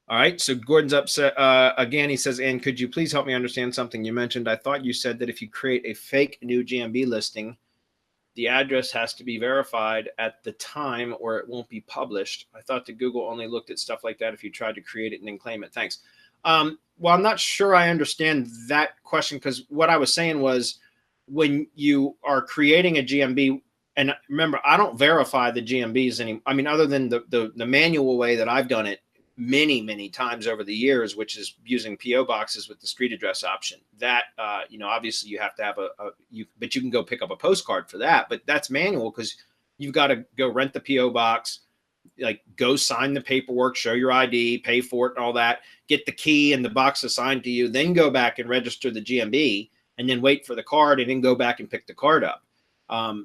All right. So Gordon's upset again. He says, "And could you please help me understand something you mentioned? I thought you said that if you create a fake new GMB listing, the address has to be verified at the time or it won't be published. I thought that Google only looked at stuff like that if you tried to create it and then claim it. Thanks." Well, I'm not sure I understand that question, because what I was saying was when you are creating a GMB, and remember, I don't verify the GMBs anymore. I mean, other than the manual way that I've done it many times over the years, which is using PO boxes with the street address option. That obviously you have to have but you can go pick up a postcard for that, but that's manual because you've got to go rent the PO box, like go sign the paperwork, show your ID, pay for it and all that, get the key and the box assigned to you, then go back and register the GMB, and then wait for the card and then go back and pick the card up.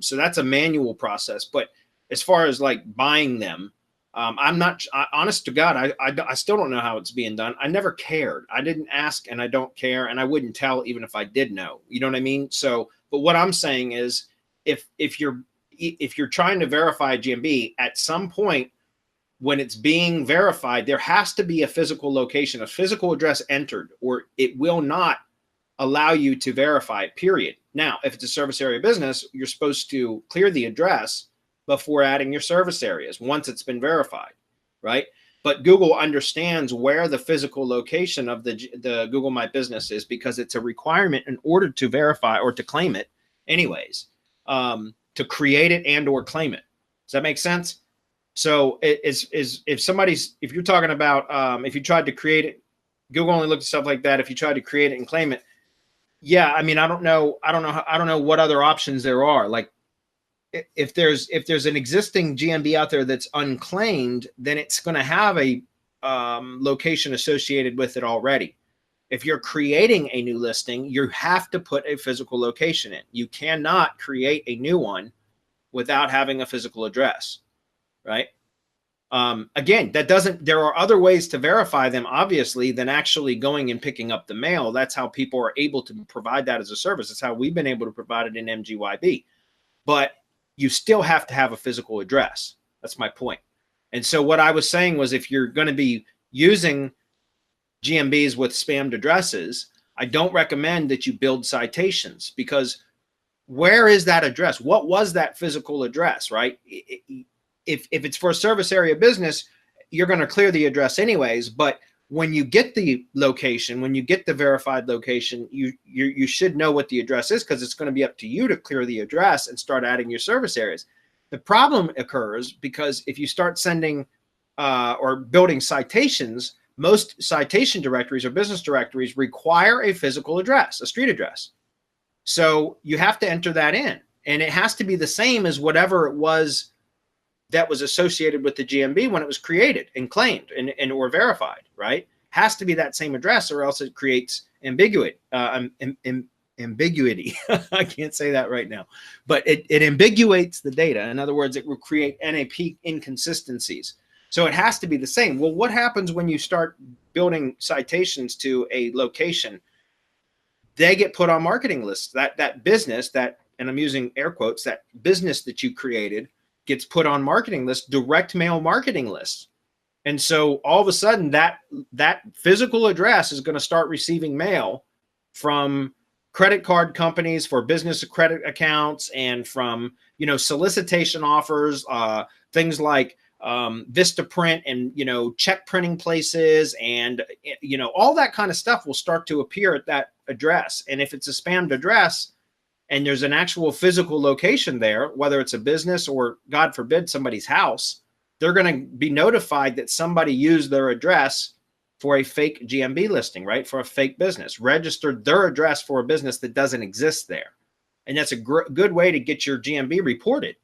So that's a manual process. But as far as like buying them, I'm not, honest to God, I still don't know how it's being done. I never cared. I didn't ask, and I don't care, and I wouldn't tell even if I did know. You know what I mean? So, but what I'm saying is, if you're trying to verify a GMB, at some point when it's being verified, there has to be a physical location, a physical address entered, or it will not allow you to verify it, period. Now, if it's a service area business, you're supposed to clear the address before adding your service areas once it's been verified, right? But Google understands where the physical location of the Google My Business is, because it's a requirement in order to verify or to claim it anyways, to create it and or claim it. Does that make sense? So if you're talking about, if you tried to create it, Google only looked at stuff like that. If you tried to create it and claim it, yeah, I mean, I don't know what other options there are. Like, if there's an existing GMB out there that's unclaimed, then it's going to have a location associated with it already. If you're creating a new listing, you have to put a physical location in. You cannot create a new one without having a physical address, right? Again, there are other ways to verify them, obviously, than actually going and picking up the mail. That's how people are able to provide that as a service. That's how we've been able to provide it in MGYB. But you still have to have a physical address. That's my point. And so what I was saying was, if you're going to be using GMBs with spammed addresses, I don't recommend that you build citations, because where is that address? What was that physical address, right? If it's for a service area business, you're going to clear the address anyways. But when you get the location, when you get the verified location, you should know what the address is, because it's going to be up to you to clear the address and start adding your service areas. The problem occurs because if you start sending or building citations, most citation directories or business directories require a physical address, a street address. So you have to enter that in, and it has to be the same as whatever it was that was associated with the GMB when it was created and claimed and or verified, right? Has to be that same address, or else it creates ambiguity. Ambiguity. I can't say that right now, but it ambiguates the data. In other words, it will create NAP inconsistencies. So it has to be the same. Well, what happens when you start building citations to a location? They get put on marketing lists. That business, and I'm using air quotes, that business that you created gets put on marketing lists, direct mail marketing lists. And so all of a sudden that physical address is going to start receiving mail from credit card companies for business credit accounts, and from, solicitation offers, things like Vistaprint and, check printing places, and, all that kind of stuff will start to appear at that address. And if it's a spammed address, and there's an actual physical location there, whether it's a business or, God forbid, somebody's house, they're going to be notified that somebody used their address for a fake GMB listing, right? For a fake business, registered their address for a business that doesn't exist there. And that's a good way to get your GMB reported.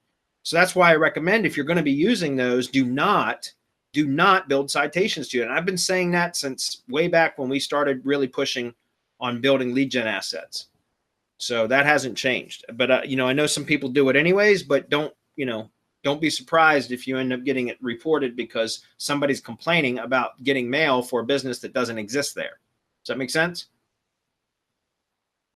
So that's why I recommend, if you're going to be using those, do not build citations to it. And I've been saying that since way back when we started really pushing on building lead gen assets. So that hasn't changed. But, I know some people do it anyways, but don't be surprised if you end up getting it reported because somebody's complaining about getting mail for a business that doesn't exist there. Does that make sense?